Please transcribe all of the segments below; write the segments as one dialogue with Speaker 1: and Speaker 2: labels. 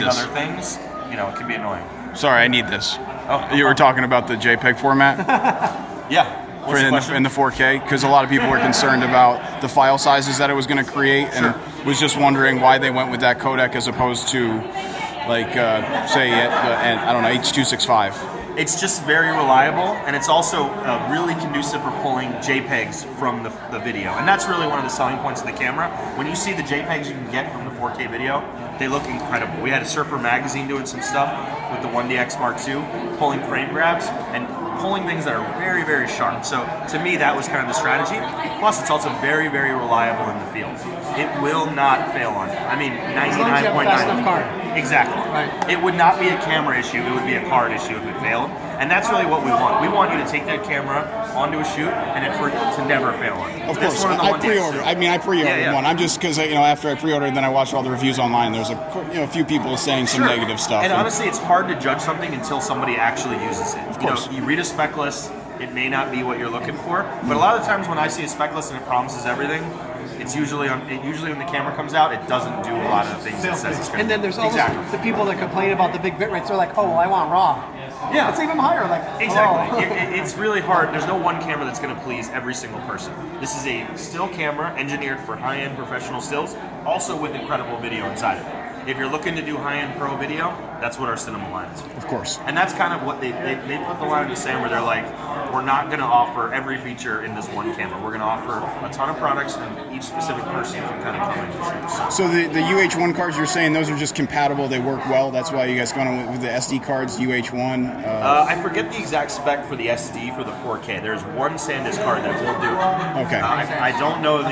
Speaker 1: other things, you know, it can be annoying.
Speaker 2: Sorry, I need this.
Speaker 1: Oh,
Speaker 2: You were talking about the JPEG format
Speaker 1: yeah. What's the question?
Speaker 2: in the 4K, because a lot of people were concerned about the file sizes that it was going to create, and was just wondering why they went with that codec as opposed to, like, say, I don't know, H.265.
Speaker 1: It's just very reliable, and it's also really conducive for pulling JPEGs from the video. And that's really one of the selling points of the camera. When you see the JPEGs you can get from the 4K video, they look incredible. We had a Surfer magazine doing some stuff with the 1DX Mark II, pulling frame grabs, and pulling things that are very, very sharp. So to me, that was kind of the strategy. Plus, it's also very, very reliable in the field. It will not fail on it. I mean, 99.9. Exactly. Right. It would not be a camera issue. It would be a card issue if it failed. And that's really what we want. We want you to take that camera onto a shoot and for it to never fail on it.
Speaker 2: Of course, I pre-ordered. I pre-ordered one. I'm just because after I pre-ordered, then I watched all the reviews online. There's a few people saying some negative stuff.
Speaker 1: And honestly, it's hard to judge something until somebody actually uses it.
Speaker 2: Of course,
Speaker 1: you read a spec list. It may not be what you're looking for, but a lot of the times when I see a spec list and it promises everything, it's usually when the camera comes out, it doesn't do a lot of the things it says it's going to do.
Speaker 3: And then there's also the people that complain about the big bit rates. They're like, oh, well, I want RAW.
Speaker 1: Yeah,
Speaker 3: it's even higher. Like
Speaker 1: exactly. It's really hard. There's no one camera that's going to please every single person. This is a still camera engineered for high-end professional stills, also with incredible video inside of it. If you're looking to do high-end pro video, that's what our cinema line is for.
Speaker 2: Of course.
Speaker 1: And that's kind of what they put the line in the sand where they're like, we're not going to offer every feature in this one camera. We're going to offer a ton of products, and each specific person can kind of come in and choose.
Speaker 2: So the UH1 cards, you're saying those are just compatible, they work well, that's why you guys gone with the SD cards, UH1?
Speaker 1: I forget the exact spec for the SD for the 4K. There's one SanDisk card that will do it.
Speaker 2: Okay.
Speaker 1: I don't know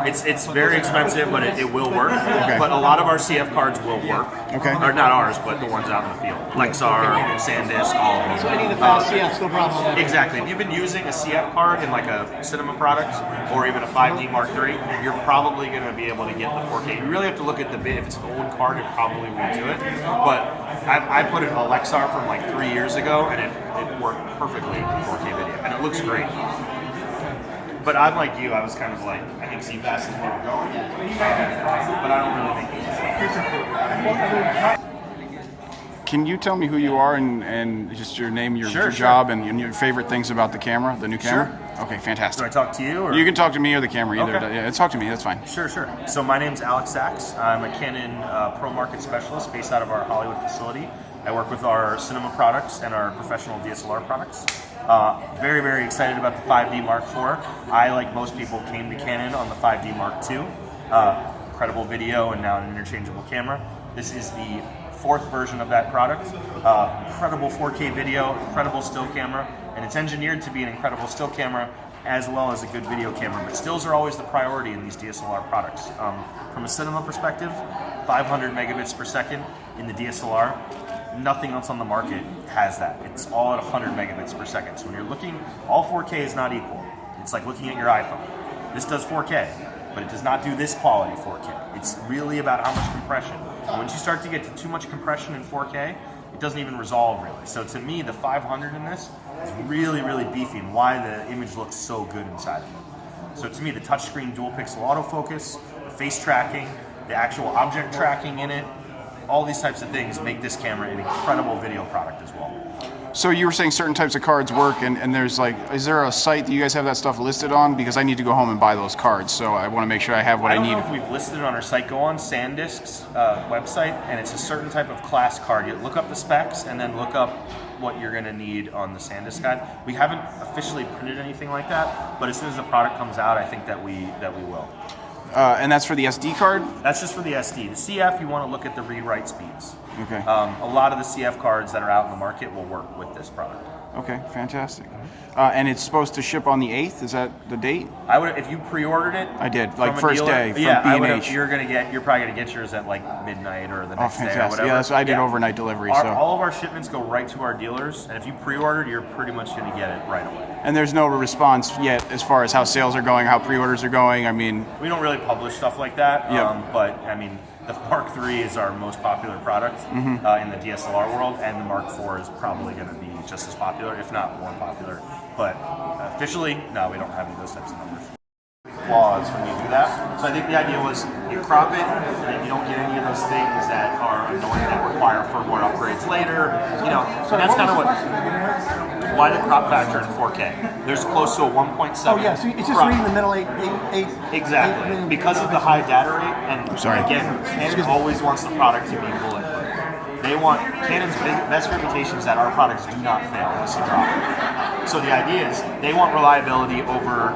Speaker 1: it's very expensive, but it will work.
Speaker 2: Okay.
Speaker 1: But a lot of our CF cards will work.
Speaker 2: Okay.
Speaker 1: Or not ours, but the ones out in the field. Lexar, SanDisk, all of them.
Speaker 3: So any of the fast CFs, no problem with that.
Speaker 1: Exactly. If you've been using a CF card in like a cinema product or even a 5D Mark III, you're probably going to be able to get the 4K. You really have to look at the bit. If it's an old card, it probably won't do it. But I put in a Lexar from like 3 years ago, and it worked perfectly in 4K video, and it looks great. But I'm like you, I was kind of like, I think CFast is where we're going, but I don't really think it's
Speaker 2: Can you tell me who you are and just your name, your job, and your favorite things about the camera, the new camera? Sure. Okay, fantastic.
Speaker 1: Do I talk to you? Or?
Speaker 2: You can talk to me or the camera, either.
Speaker 1: Okay.
Speaker 2: Yeah, talk to me, that's fine.
Speaker 1: Sure. So my name's Alex Sachs. I'm a Canon Pro Market Specialist based out of our Hollywood facility. I work with our cinema products and our professional DSLR products. Very, very excited about the 5D Mark IV. I, like most people, came to Canon on the 5D Mark II. Incredible video and now an interchangeable camera. This is the fourth version of that product. Incredible 4K video, incredible still camera, and it's engineered to be an incredible still camera as well as a good video camera. But stills are always the priority in these DSLR products. From a cinema perspective, 500 megabits per second in the DSLR. Nothing else on the market has that. It's all at 100 megabits per second. So when you're looking, all 4K is not equal. It's like looking at your iPhone. This does 4K, but it does not do this quality 4K. It's really about how much compression. Once you start to get to too much compression in 4K, it doesn't even resolve really. So to me, the 500 in this is really, really beefy, and why the image looks so good inside of it. So to me, the touchscreen dual pixel autofocus, the face tracking, the actual object tracking in it, all these types of things make this camera an incredible video product as well.
Speaker 2: So you were saying certain types of cards work, and there's like, is there a site that you guys have that stuff listed on? Because I need to go home and buy those cards, so I want to make sure I have what I need.
Speaker 1: I don't know if we've listed it on our site. Go on SanDisk's website, and it's a certain type of class card. You look up the specs, and then look up what you're going to need on the SanDisk guide. We haven't officially printed anything like that, but as soon as the product comes out, I think that we will.
Speaker 2: And that's for the SD card?
Speaker 1: That's just for the SD. The CF, you want to look at the read-write speeds.
Speaker 2: Okay.
Speaker 1: A lot of the CF cards that are out in the market will work with this product.
Speaker 2: Okay, fantastic. And it's supposed to ship on the 8th. Is that the date?
Speaker 1: I would, if you pre-ordered it.
Speaker 2: I did, like first day from
Speaker 1: B&H. You're probably gonna get yours at like midnight or the next day or whatever.
Speaker 2: Yeah, so I did overnight delivery.
Speaker 1: All of our shipments go right to our dealers, and if you pre-ordered, you're pretty much gonna get it right away.
Speaker 2: And there's no response yet as far as how sales are going, how pre-orders are going. I mean,
Speaker 1: we don't really publish stuff like that.
Speaker 2: Yep.
Speaker 1: But I mean, the Mark III is our most popular product in the DSLR world, and the Mark IV is probably going to be just as popular, if not more popular. But officially, no, we don't have any of those types of numbers. Flaws when you do that. So I think the idea was you crop it, and you don't get any of those things that are annoying that require firmware upgrades later. You know, and that's kind of why the crop factor in 4K. There's close to a 1.7.
Speaker 3: Oh yeah, so it's just reading the middle eight.
Speaker 1: Exactly, because of the high data rate, and again, Canon always wants the product to be bulletproof. They want Canon's best reputation is that our products do not fail unless you drop it. So the idea is they want reliability over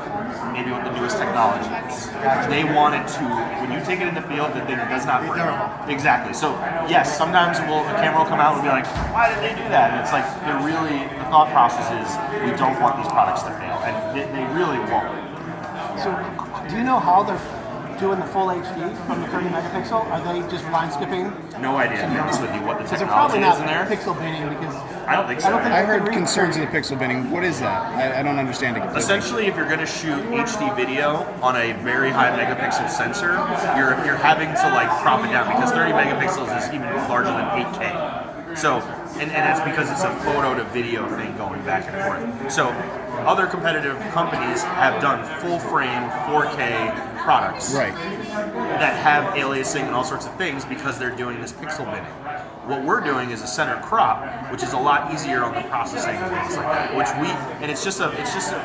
Speaker 1: maybe what the newest technology is. They want it to, when you take it in the field, that it does not break. Exactly. So yes, sometimes a camera will come out and be like, why did they do that? And it's like they're really, the thought process is we don't want these products to fail, and they really won't.
Speaker 3: So do you know how they're doing the full HD from the 30 megapixel? Are they just line skipping?
Speaker 1: No idea, to be honest with you, what the
Speaker 3: Because they're
Speaker 1: technology
Speaker 3: probably not
Speaker 1: is in there.
Speaker 3: pixel binning because
Speaker 1: I don't think so.
Speaker 2: I heard concerns of the pixel binning. What is that? I don't understand it.
Speaker 1: Essentially, if you're going to shoot HD video on a very high megapixel sensor, you're having to like crop it down because 30 megapixels is even larger than 8K. So, and that's because it's a photo to video thing going back and forth. So, other competitive companies have done full frame 4K products that have aliasing and all sorts of things because they're doing this pixel binning. What we're doing is a center crop, which is a lot easier on the processing and things like that. It's just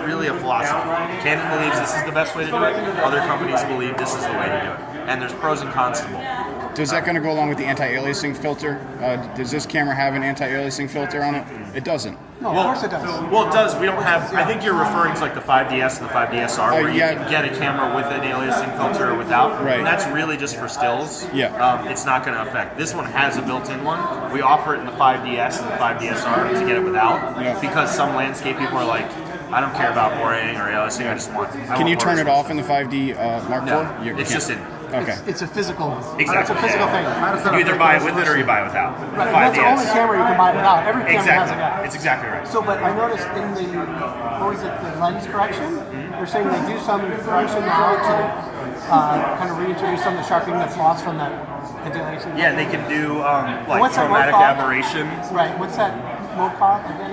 Speaker 1: really a philosophy. Canon believes this is the best way to do it. Other companies believe this is the way to do it. And there's pros and cons to both.
Speaker 2: Does that going to go along with the anti-aliasing filter? Does this camera have an anti-aliasing filter on it? It doesn't.
Speaker 3: No, of course it does.
Speaker 1: Well, it does. We don't have. I think you're referring to like the 5DS and the 5DSR, where you can get a camera with an aliasing filter or without.
Speaker 2: Right.
Speaker 1: And that's really just for stills.
Speaker 2: Yeah.
Speaker 1: It's not going to affect. This one has a built-in one. We offer it in the 5DS and the 5DSR to get it without, because some landscape people are like, I don't care about boring or aliasing. I just want.
Speaker 2: Can you turn it off in the 5D Mark IV?
Speaker 1: No, it's just in.
Speaker 2: Okay.
Speaker 3: It's a physical.
Speaker 1: Exactly.
Speaker 3: It's a physical thing.
Speaker 1: You either buy it with it or you buy it without.
Speaker 3: Right. That's the only camera you can buy without. Every camera has a guy.
Speaker 1: It's exactly right.
Speaker 3: So, but I noticed in the, what was it, the lens correction, they're saying they do some correction now to kind of reintroduce some of the sharpening that's lost from that anti-aliasing.
Speaker 1: Yeah, they can do like
Speaker 3: What's that
Speaker 1: chromatic
Speaker 3: mode called?
Speaker 1: aberration.
Speaker 3: Right. What's that mode called again?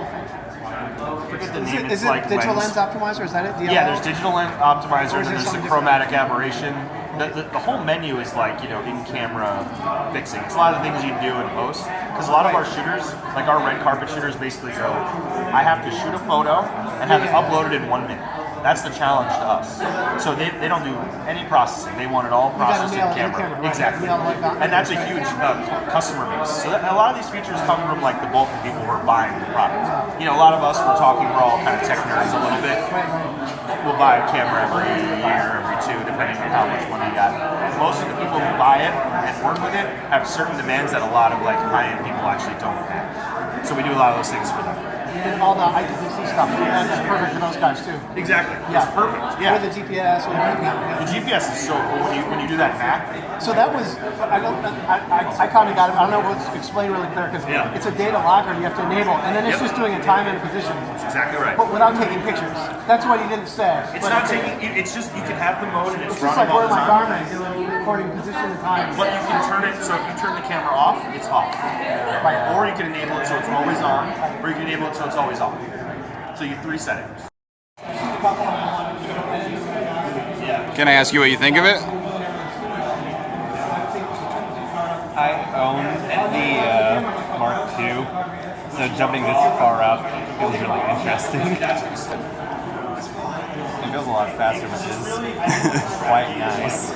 Speaker 1: I forget the name.
Speaker 3: Is it digital lens optimizer? Is that it? DLO?
Speaker 1: Yeah, there's digital lens optimizer, and
Speaker 3: Or is
Speaker 1: then
Speaker 3: there
Speaker 1: there's the
Speaker 3: something
Speaker 1: chromatic aberration. The whole menu is like, in-camera fixing. It's a lot of the things you do in post. Because a lot of our shooters, like our red carpet shooters, basically go, I have to shoot a photo and have it uploaded in 1 minute. That's the challenge to us. So they don't do any processing. They want it all processed in camera.
Speaker 3: Right?
Speaker 1: Exactly.
Speaker 3: Like that.
Speaker 1: And that's a huge customer base. So a lot of these features come from like the bulk of people who are buying the product. A lot of us, we're all kind of tech nerds a little bit. We'll buy a camera every year, every two, depending on how much money you got. Most of the people who buy it and work with it have certain demands that a lot of like high-end people actually don't have. So we do a lot of those things for them.
Speaker 3: And all the ITPC stuff, that's perfect for those guys too.
Speaker 1: Exactly.
Speaker 3: Yeah.
Speaker 1: It's perfect. Yeah.
Speaker 3: With the GPS.
Speaker 1: The GPS is so cool when you do that map.
Speaker 3: So that was, I kind of got it. I don't know what's explained really clear because it's a data locker you have to enable, and then it's just doing a time and a position.
Speaker 1: That's exactly right.
Speaker 3: But without taking pictures. That's what he didn't say.
Speaker 1: It's not taking. It's just you can have the mode and it's
Speaker 3: just
Speaker 1: running
Speaker 3: like
Speaker 1: all
Speaker 3: where
Speaker 1: the
Speaker 3: my
Speaker 1: time.
Speaker 3: Garmin is recording position and time.
Speaker 1: But you can turn it so if you turn the camera off, it's off.
Speaker 3: Right.
Speaker 1: Or you can enable it so it's always on, or you can enable it so it's always off. So you have 3 settings.
Speaker 2: Can I ask you what you think of it?
Speaker 4: I own the Mark II, so jumping this far up feels really interesting. It feels a lot faster, which is quite nice.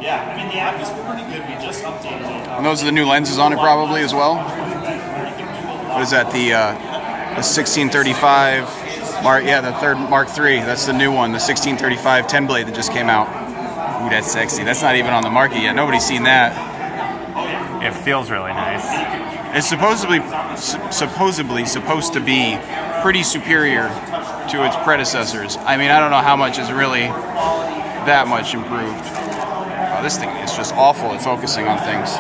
Speaker 1: Yeah, I mean the app is pretty good. We just updated it.
Speaker 2: And those are the new lenses on it probably as well. What is that? The 1635 Mark? Yeah, the third Mark III. That's the new one, the 1635 10 blade that just came out. Ooh, that's sexy. That's not even on the market yet. Nobody's seen that.
Speaker 4: It feels really nice.
Speaker 2: It's supposedly supposed to be pretty superior to its predecessors. I mean, I don't know how much is really that much improved. Oh, this thing is just awful at focusing on things.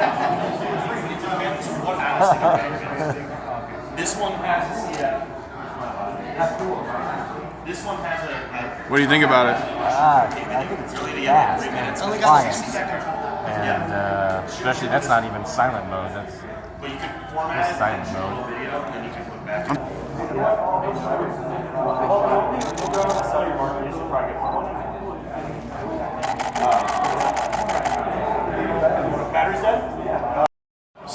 Speaker 1: This one has This one has a.
Speaker 2: What do you think about it?
Speaker 5: I think it's fast and it's quiet. And especially, that's not even silent mode. That's just silent mode.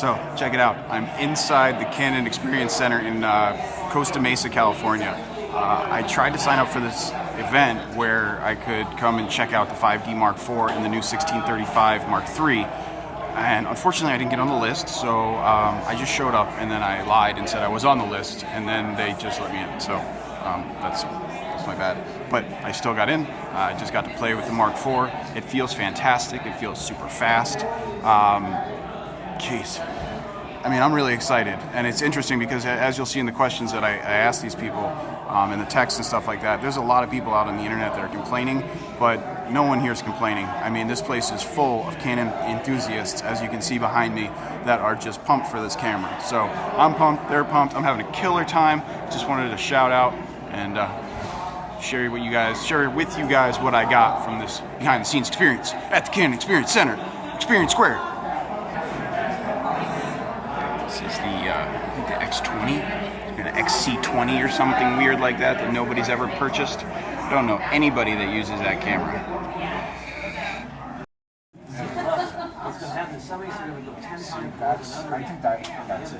Speaker 2: So check it out. I'm inside the Canon Experience Center in Costa Mesa, California. I tried to sign up for this event where I could come and check out the 5D Mark IV and the new 1635 Mark III. And unfortunately, I didn't get on the list, so I just showed up and then I lied and said I was on the list, and then they just let me in. So that's my bad. But I still got in. I just got to play with the Mark IV. It feels fantastic. It feels super fast. Jeez. I mean, I'm really excited, and it's interesting because as you'll see in the questions that I ask these people, and the text and stuff like that, there's a lot of people out on the internet that are complaining, but no one here is complaining. I mean, this place is full of Canon enthusiasts, as you can see behind me, that are just pumped for this camera. So I'm pumped, they're pumped, I'm having a killer time. Just wanted to shout out and share with you guys what I got from this behind-the-scenes experience at the Canon Experience Center, Experience Square. This is I think the X20, an XC20 or something weird like that nobody's ever purchased. I don't know anybody that uses that camera.
Speaker 5: I think that's it.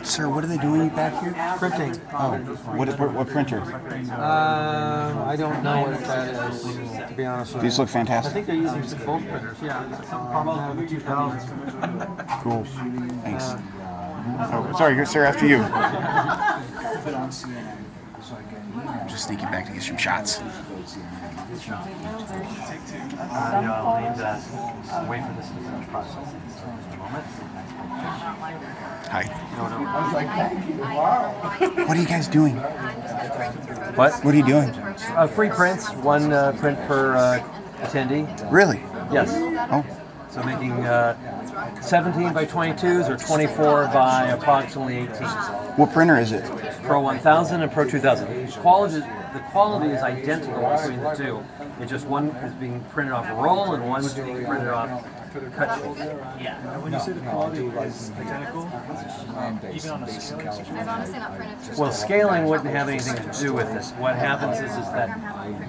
Speaker 6: Sir, what are they doing back here?
Speaker 3: Printing.
Speaker 6: Oh, what printer?
Speaker 3: I don't know what that is, to be honest with you.
Speaker 6: These look
Speaker 3: I
Speaker 6: fantastic.
Speaker 3: think they're using both printers, yeah. Some 2000.
Speaker 6: Cool. Thanks. Oh, sorry, sir, after you. Just sneaking back to get some shots.
Speaker 5: I'll need to wait for this to finish processing. So in a moment.
Speaker 6: Hi. What are you guys doing?
Speaker 5: What?
Speaker 6: What are you doing?
Speaker 5: Free prints, one print per attendee.
Speaker 6: Really?
Speaker 5: Yes.
Speaker 6: Oh,
Speaker 5: So making 17 by 22s or 24 by approximately 18.
Speaker 6: what printer is it?
Speaker 5: Pro 1000 and Pro 2000. The quality is identical between the two. It's just one is being printed off a roll and one is being printed off cut sheet.
Speaker 7: When you say the quality is identical, even on a scale,
Speaker 8: I've honestly not printed.
Speaker 5: Well, scaling wouldn't have anything to do with this. What happens is that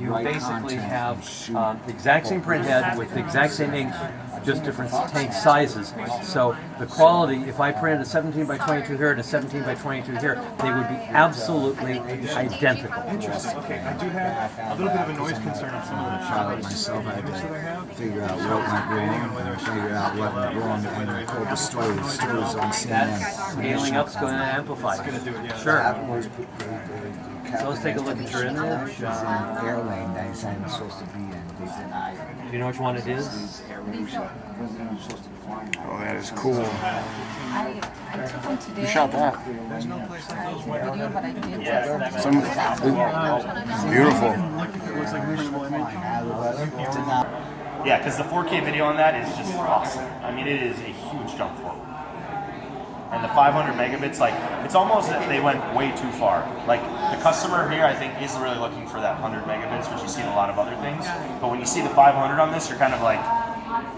Speaker 5: you basically have the exact same print head with the exact same ink, just different tank sizes. So the quality, if I printed a 17 by 22 here and a 17 by 22 here, they would be absolutely identical.
Speaker 7: interesting. Okay, I do have a little bit of a noise concern on some of the shots.
Speaker 9: Myself, I had
Speaker 7: that I
Speaker 9: to
Speaker 7: have.
Speaker 9: figure out what went wrong and figure out what went wrong, and I told the story. The story was on
Speaker 5: That
Speaker 9: CNN.
Speaker 5: scaling up's going to amplify.
Speaker 7: It's going to do it, yeah.
Speaker 5: Sure. So let's take a look at your image.
Speaker 9: It was in an air lane that he said he was supposed to be in. They denied it.
Speaker 5: Do you know which one it is?
Speaker 9: These air lanes wasn't even supposed to be flying.
Speaker 2: Oh, that is cool.
Speaker 8: I took them today.
Speaker 2: Who shot that?
Speaker 7: There's no place like those.
Speaker 8: Video, but I did take them.
Speaker 2: Some beautiful.
Speaker 7: It looks like printable image.
Speaker 1: Yeah, because the 4K video on that is just awesome. I mean, it is a huge jump forward. And the 500 megabits, like, it's almost that they went way too far. Like, the customer here, I think, is really looking for that 100 megabits, which you see in a lot of other things. But when you see the 500 on this, you're kind of like,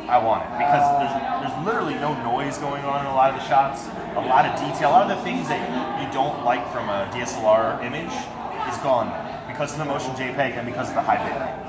Speaker 1: I want it. Because there's literally no noise going on in a lot of the shots, a lot of detail, a lot of the things that you don't like from a DSLR image is gone because of the motion JPEG and because of the high bitrate.